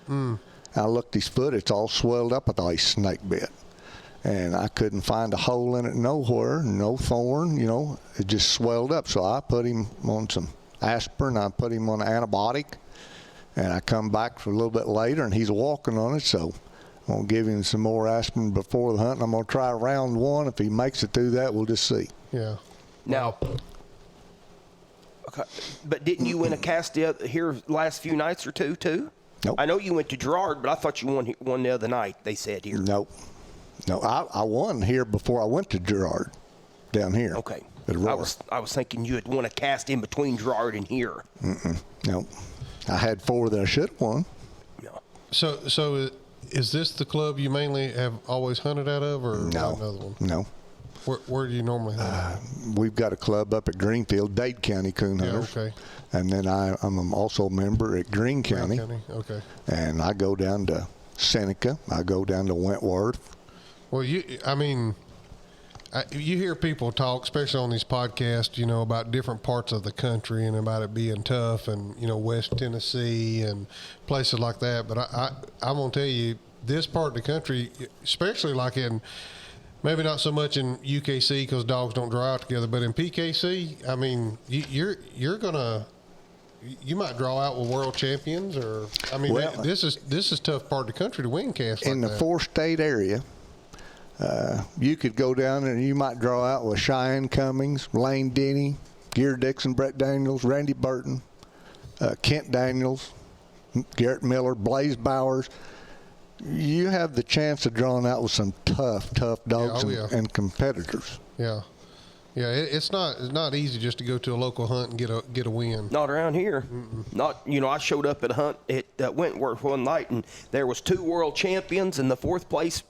I looked his foot. It's all swelled up. I thought he snake bit. And I couldn't find a hole in it nowhere, no thorn, It just swelled up. So I put him on some aspirin. I put him on an antibiotic. And I come back for a little bit later, and he's walking on it. So I'm going to give him some more aspirin before the hunt. And I'm going to try round 1. If he makes it through that, we'll just see. Yeah. Now, okay, but didn't you win a cast here last few nights or two, too? Nope. I know you went to Gerard, but I thought you won the other night, they said here. Nope. No, I won here before I went to Gerard down here. Okay. At Roar. I was thinking you had won a cast in between Gerard and here. Nope. I had 4 that I should have won. No. So is this the club you mainly have always hunted out of, or No. another one? No. Where do you normally hunt? We've got a club up at Greenfield, Dade County Coon Hunters. Okay. And then I'm also a member at Greene County. Okay. And I go down to Seneca. I go down to Wentworth. Well, you hear people talk, especially on these podcasts, about different parts of the country and about it being tough, and West Tennessee and places like that. But I'm gonna tell you, this part of the country, especially like in, maybe not so much in UKC because dogs don't draw out together, but in PKC, I mean, you might draw out with world champions, or this is tough part of the country to win casts in like the that. 4-state area. You could go down and you might draw out with Cheyenne Cummings, Lane Denny, Gear Dixon, Brett Daniels, Randy Burton, Kent Daniels, Garrett Miller, Blaze Bowers. You have the chance of drawing out with some tough dogs and competitors. Yeah. Yeah, it's not easy just to go to a local hunt and get a win. Not around here. Not I showed up at a hunt at Wentworth one night, and there was 2 world champions and the 4th place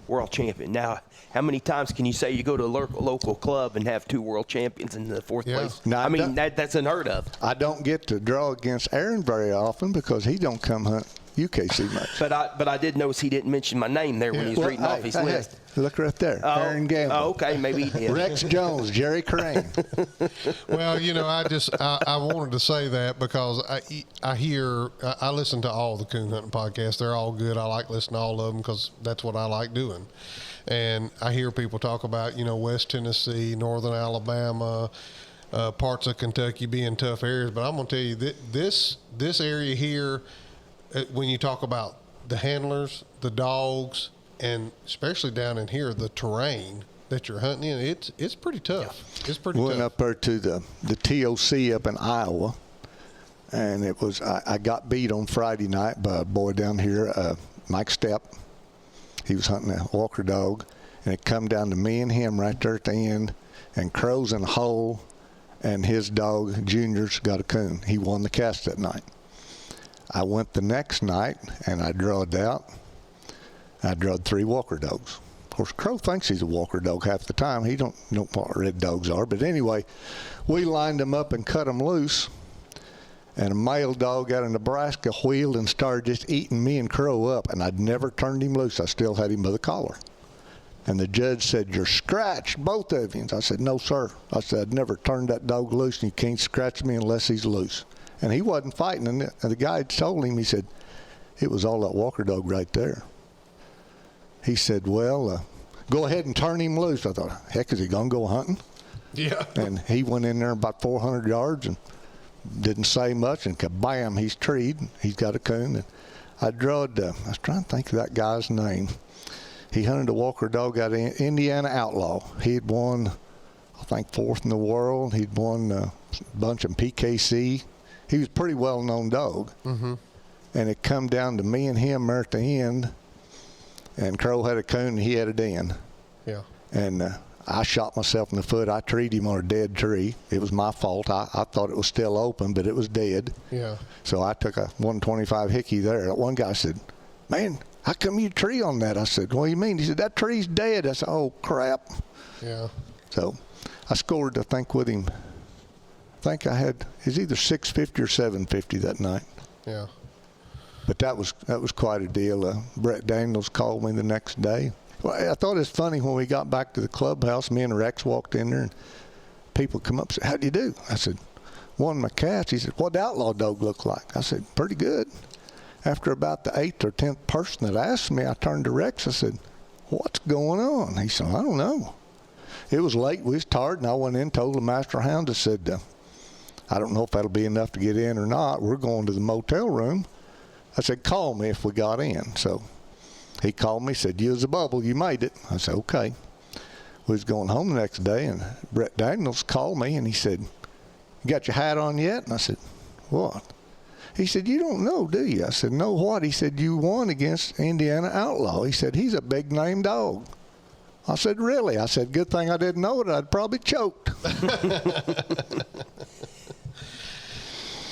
world champion. Now, how many times can you say you go to a local club and have 2 world champions in the 4th place? No, that's unheard of. I don't get to draw against Aaron very often because he don't come hunt UKC much. But I did notice he didn't mention my name there when he was reading off his list. Look right there, Aaron Gamble. Oh, okay, maybe he did. Rex Jones, Jerry Crane. Well, I wanted to say that because I listen to all the coon hunting podcasts. They're all good. I like listening to all of them because that's what I like doing. And I hear people talk about, West Tennessee, Northern Alabama, parts of Kentucky being tough areas. But I'm going to tell you that this area here, when you talk about the handlers, the dogs, and especially down in here, the terrain that you're hunting in, it's pretty tough. Yeah. It's pretty tough. Went up there to the TOC up in Iowa, and it was I got beat on Friday night by a boy down here, Mike Stepp. He was hunting a Walker dog, and it come down to me and him right there at the end, and Crow's in a hole, and his dog, Junior's, got a coon. He won the cast that night. I went the next night, and I drawed out. I drawed 3 Walker dogs. course, Crow thinks he's a walker dog half the time. He don't know what red dogs are. But anyway, we lined him up and cut him loose. And a male dog out of Nebraska wheeled and started just eating me and Crow up. And I'd never turned him loose. I still had him by the collar. And the judge said, "You're scratched, both of you." And I said, "No, sir." I said, "I'd never turned that dog loose, and you can't scratch me unless he's loose." And he wasn't fighting. And the guy told him, he said, "It was all that walker dog right there." He said, "Well, go ahead and turn him loose." I thought, heck, is he going to go hunting? Yeah. And he went in there about 400 yards and didn't say much, and kabam, he's treed. He's got a coon. And I was trying to think of that guy's name. He hunted a walker dog out of Indiana Outlaw. He had won, I think, 4th in the world. He'd won a bunch of PKC. He was a pretty well-known dog. Mm-hmm. And it come down to me and him there at the end, and Crow had a coon and he had a den. Yeah. And I shot myself in the foot. I treed him on a dead tree. It was my fault. I thought it was still open, but it was dead. Yeah. So I took a 125 hickey there. That one guy said, "Man, how come you tree on that?" I said, "What do you mean?" He said, "That tree's dead." I said, "Oh, crap." Yeah. So I scored, I think, with him. I think I had, it was either 650 or 750 that night. Yeah. But that was quite a deal. Brett Daniels called me the next day. Well, I thought it was funny when we got back to the clubhouse. Me and Rex walked in there, and people come up and said, "How'd you do?" I said, "Won my cats." He said, "What'd the outlaw dog look like?" I said, "Pretty good." After about the 8th or 10th person that asked me, I turned to Rex. I said, "What's going on?" He said, "I don't know." It was late. We was tired, and I went in, told the master hound. I said, "I don't know if that'll be enough to get in or not. We're going to the motel room." I said, "Call me if we got in." So he called me, said, "You was a bubble. You made it." I said, "Okay." We was going home the next day, and Brett Daniels called me, and he said, "You got your hat on yet?" And I said, "What?" He said, "You don't know, do you?" I said, "No, what?" He said, "You won against Indiana Outlaw." He said, "He's a big-name dog." I said, "Really?" I said, "Good thing I didn't know it. I'd probably choked."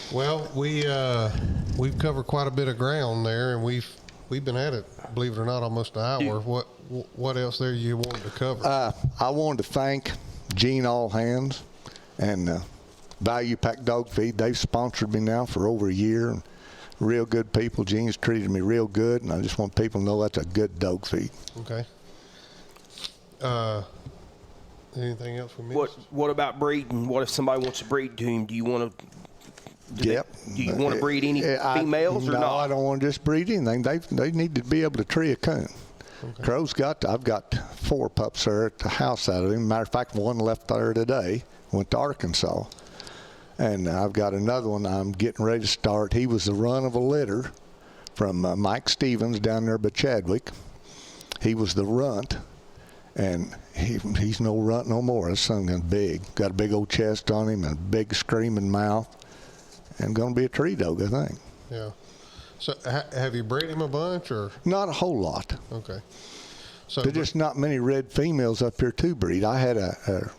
Well, we've covered quite a bit of ground there, and we've been at it, believe it or not, almost an hour. What else there you wanted to cover? I wanted to thank Gene Allhands and Value Pack Dog Feed. They've sponsored me now for over a year. And real good people. Gene's treated me real good, and I just want people to know that's a good dog feed. Okay. Anything else we missed? What about breeding? What if somebody wants to breed to him? Do you want to? Do you want to breed any females or not? No, I don't want to just breed anything. They need to be able to tree a coon. Okay. Crow's I've got 4 pups there at the house out of him. Matter of fact, one left there today, went to Arkansas. And I've got another one I'm getting ready to start. He was the run of a litter from Mike Stevens down there by Chadwick. He was the runt, and he's no runt no more. His son is big. Got a big old chest on him and a big screaming mouth. And going to be a tree dog, I think. Yeah. So have you bred him a bunch, or? Not a whole lot. Okay. So there's just not many red females up here to breed. I had a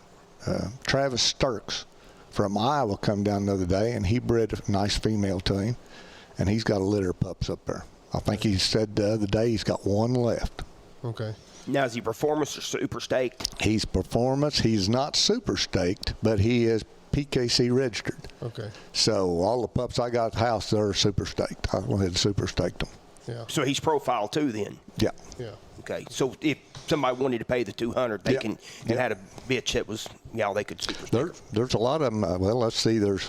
Travis Sturks from Iowa come down the other day, and he bred a nice female to him, and he's got a litter of pups up there. I think he said the other day he's got one left. Okay. Now, is he performance or super staked? He's performance. He's not super staked, but he is PKC registered. Okay. So all the pups I got at the house, they're super staked. I went ahead and super staked them. Yeah. So he's profiled too then? Yeah. Yeah. Okay. So if somebody wanted to pay the $200, they can, and had a bitch that was, they could super stake. There's a lot of them. Well, let's see. There's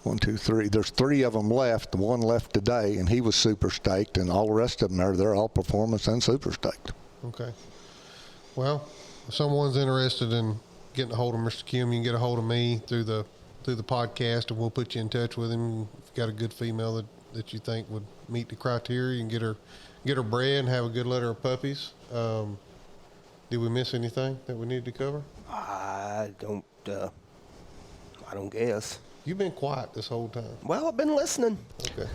1, 2, 3. There's 3 of them left. The one left today, and he was super staked, and all the rest of them they're all performance and super staked. Okay. Well, if someone's interested in getting a hold of Mr. Kim, you can get a hold of me through the podcast, and we'll put you in touch with him. If you've got a good female that you think would meet the criteria, you can get her bred and have a good litter of puppies. Did we miss anything that we needed to cover? I don't guess. You've been quiet this whole time. Well, I've been listening. Okay.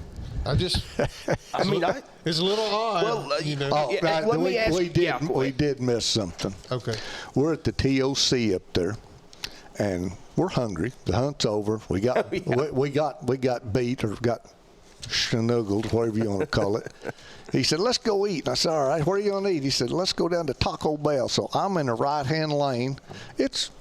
it's a little odd. Well, we did miss something. Okay. We're at the TOC up there, and we're hungry. The hunt's over. We got we got beat or got snuggled, whatever you want to call it. He said, let's go eat. And I said, all right, where are you going to eat? He said, let's go down to Taco Bell. So I'm in the right-hand lane. It's,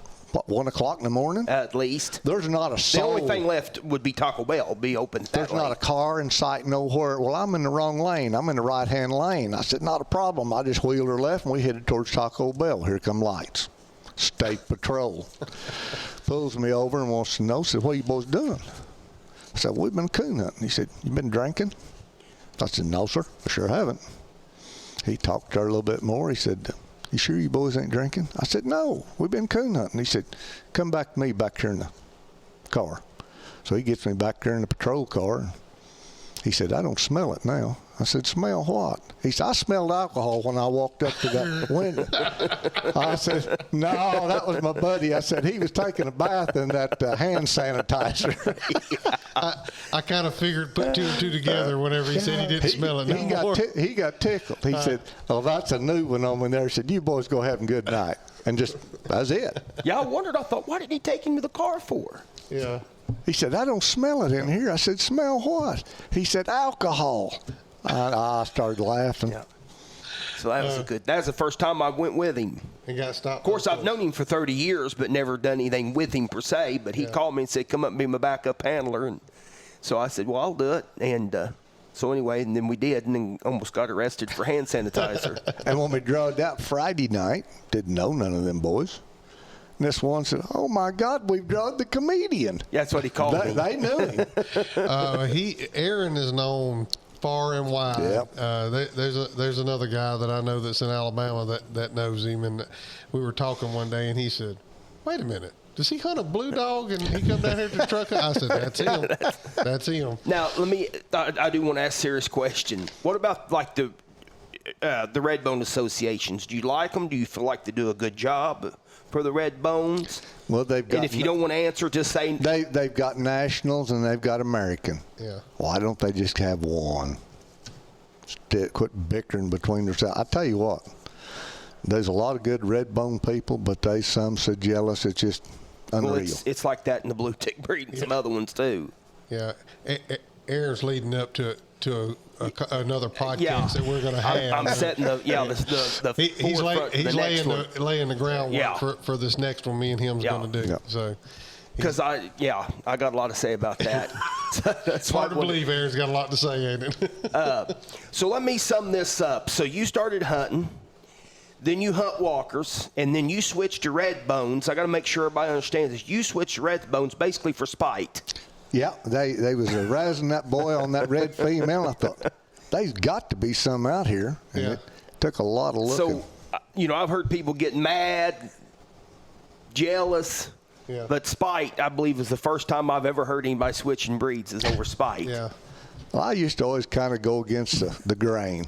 1 o'clock in the morning? At least. There's not a soul. The only thing left would be Taco Bell, be open that There's not a car in sight nowhere. Well, I'm in the wrong lane. I'm in the right-hand lane. I said, not a problem. I just wheeled her left, and we headed towards Taco Bell. Here come lights. State Patrol. Pulls me over and wants to know, said, what are you boys doing? I said, we've been coon hunting. He said, you been drinking? I said, no, sir. I sure haven't. He talked to her a little bit more. He said, you sure you boys ain't drinking? I said, no, we've been coon hunting. He said, come back to me back here in the car. So he gets me back there in the patrol car. And he said, I don't smell it now. I said, smell what? He said, I smelled alcohol when I walked up to that window. I said, no, that was my buddy. I said, he was taking a bath in that hand sanitizer. I kind of figured, put two and two together whenever he said he didn't smell it no more. He got tickled. He said, oh, that's a new one on me there. He said, you boys go have a good night. And just, that's it. Yeah, I wondered. I thought, why did he take him to the car for? Yeah. He said, I don't smell it in here. I said, smell what? He said, alcohol. I started laughing. Yeah. So that was that was the first time I went with him. He got stopped. Of course, I've known him for 30 years, but never done anything with him per se. But he called me and said, come up and be my backup handler. And so I said, well, I'll do it. And so anyway, and then we did, and then almost got arrested for hand sanitizer. And when we drove out Friday night, didn't know none of them boys. And this one said, oh, my God, we've drugged the comedian. That's what he called me. They knew him. Aaron is known far and wide. Yep. There's another guy that I know that's in Alabama that knows him, and we were talking one day, and he said, wait a minute, does he hunt a blue dog and he come down here to the truck? I said, that's him. That's him. Now, I do want to ask a serious question. What about like the Redbone associations? Do you like them? Do you feel like they do a good job for the Redbones? Well, they've got. And if you don't want to answer, just say. They've got nationals and they've got American. Yeah. Why don't they just have one? Quit bickering between themselves. I tell you what, there's a lot of good Redbone people, but some so jealous it's just unreal. Well, it's like that in the blue tick breed and some other ones too. Yeah. Aaron's leading up to another podcast that we're going to have. I'm setting the he's laying the groundwork for this next one me and him's going to do. Yeah. So because I got a lot to say about that. It's hard to believe Aaron's got a lot to say, ain't it? So let me sum this up. So you started hunting, then you hunt walkers, and then you switched to Redbones. I got to make sure everybody understands this. You switched to Redbones basically for spite. Yeah, they was razzing that boy on that red female. I thought, there's got to be some out here. And it took a lot of looking. So, I've heard people get mad, jealous, but spite, I believe, is the first time I've ever heard anybody switching breeds is over spite. Yeah. Well, I used to always kind of go against the grain.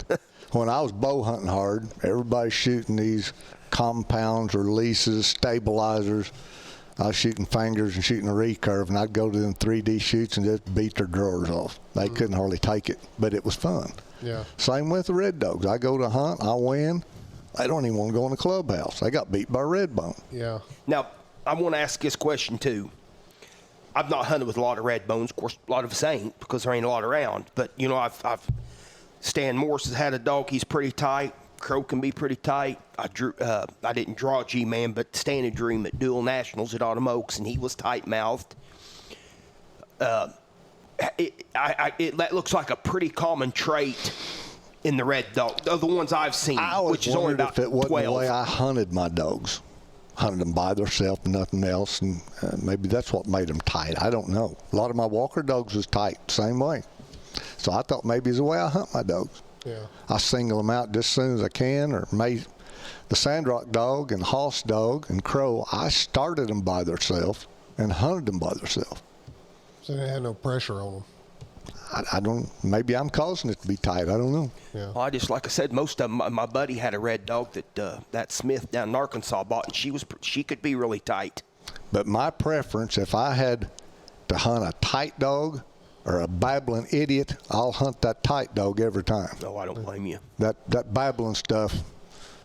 When I was bow hunting hard, everybody's shooting these compounds or leases, stabilizers. I was shooting fingers and shooting a recurve, and I'd go to them 3D shoots and just beat their drawers off. They couldn't hardly take it, but it was fun. Yeah. Same with the red dogs. I go to hunt, I win. They don't even want to go in the clubhouse. They got beat by a Redbone. Yeah. Now, I want to ask this question, too. I've not hunted with a lot of Redbones. Of course, a lot of us ain't because there ain't a lot around. But, Stan Morse has had a dog. He's pretty tight. Crow can be pretty tight. I didn't draw G-Man, but Stan had drew him at Dual Nationals at Autumn Oaks, and he was tight-mouthed. That looks like a pretty common trait in the red dog, of the ones I've seen, which is only about 12. If it wasn't the way I hunted my dogs. Hunted them by themselves and nothing else, and maybe that's what made them tight. I don't know. A lot of my walker dogs was tight, same way. So I thought maybe it's the way I hunt my dogs. Yeah. I single them out just as soon as I can, or the Sandrock dog and Hoss dog and Crow, I started them by themselves and hunted them by themselves. So they had no pressure on them. I don't, maybe I'm causing it to be tight. I don't know. Yeah. Well, like I said, most of them, my buddy had a red dog that Smith down in Arkansas bought, and she could be really tight. But my preference, if I had to hunt a tight dog or a babbling idiot, I'll hunt that tight dog every time. No, I don't blame you. That babbling stuff,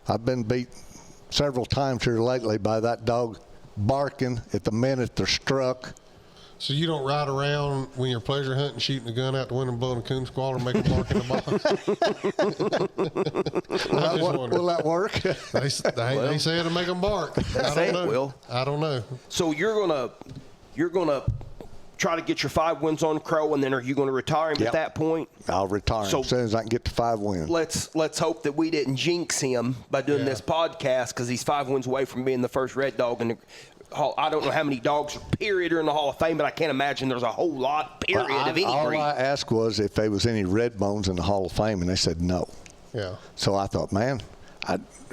I've been beat several times here lately by that dog barking at the minute they're struck. So you don't ride around when you're pleasure hunting, shooting a gun out the window, blowing a coon squall, and making a bark in the box? Will that work? They say it'll make them bark. I don't know. Will. I don't know. So you're gonna try to get your 5 wins on Crow, and then are you going to retire him Yep. at that point? I'll retire him as soon as I can get to 5 wins. Let's hope that we didn't jinx him by doing Yeah. this podcast, because he's 5 wins away from being the first red dog in the Hall. I don't know how many dogs period are in the Hall of Fame, but I can't imagine there's a whole lot period of any All breed. I asked was if there was any red bones in the Hall of Fame, and they said no. Yeah. So I thought, man,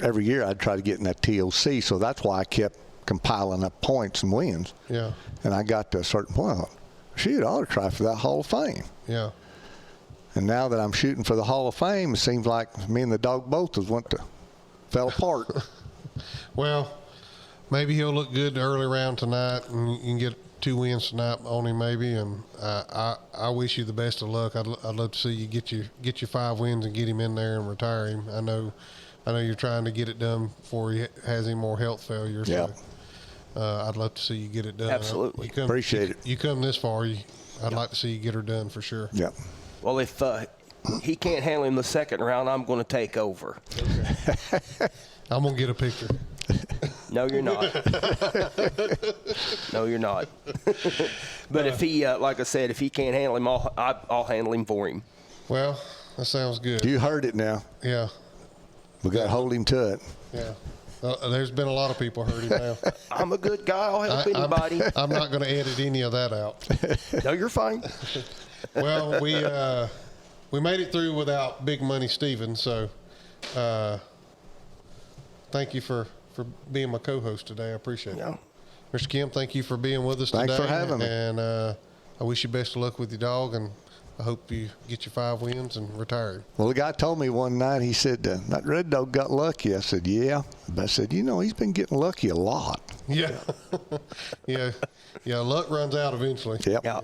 every year I'd try to get in that TOC, so that's why I kept compiling up points and wins. Yeah. And I got to a certain point, I thought, shoot, I ought to try for that Hall of Fame. Yeah. And now that I'm shooting for the Hall of Fame, it seems like me and the dog both fell apart. Well, maybe he'll look good the early round tonight, and you can get 2 wins tonight on him, maybe. And I wish you the best of luck. I'd love to see you get your 5 wins and get him in there and retire him. I know you're trying to get it done before he has any more health failures. Yeah. So, I'd love to see you get it done. Absolutely. Appreciate it. You come this far, I'd like to see you get her done for sure. Yep. Well, if he can't handle him the second round, I'm going to take over. I'm going to get a picture. No, you're not. No, you're not. But if he, like I said, if he can't handle him, I'll handle him for him. Well, that sounds good. You heard it now. Yeah. We got to hold him to it. Yeah. There's been a lot of people hurting now. I'm a good guy. I'll help anybody. I'm not going to edit any of that out. No, you're fine. Well, we made it through without Big Money Steven, so thank you for being my co-host today. I appreciate it. Yeah. Mr. Kim, thank you for being with us Thanks today. for having me. And I wish you best of luck with your dog, and I hope you get your 5 wins and retire him. Well, the guy told me one night, he said, that red dog got lucky. I said, yeah. But I said, he's been getting lucky a lot. Yeah. Yeah. Luck runs out eventually. Yep. Yeah.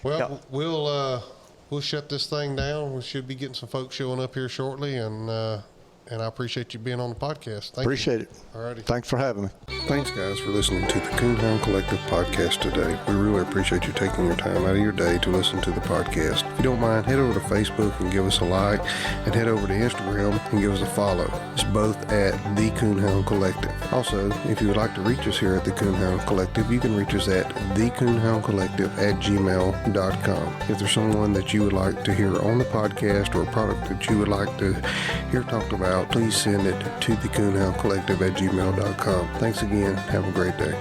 Well, we'll shut this thing down. We should be getting some folks showing up here shortly, and I appreciate you being on the podcast. Thank Appreciate you. it. Alrighty. Thanks for having me. Thanks, guys, for listening to the Coonhound Collective podcast today. We really appreciate you taking your time out of your day to listen to the podcast. If you don't mind, head over to Facebook and give us a like, and head over to Instagram and give us a follow. It's both at the Coonhound Collective. Also, if you would like to reach us here at the Coonhound Collective, you can reach us at thecoonhoundcollective@gmail.com. If there's someone that you would like to hear on the podcast or a product that you would like to hear talked about, please send it to thecoonhoundcollective@gmail.com. Thanks again. Have a great day.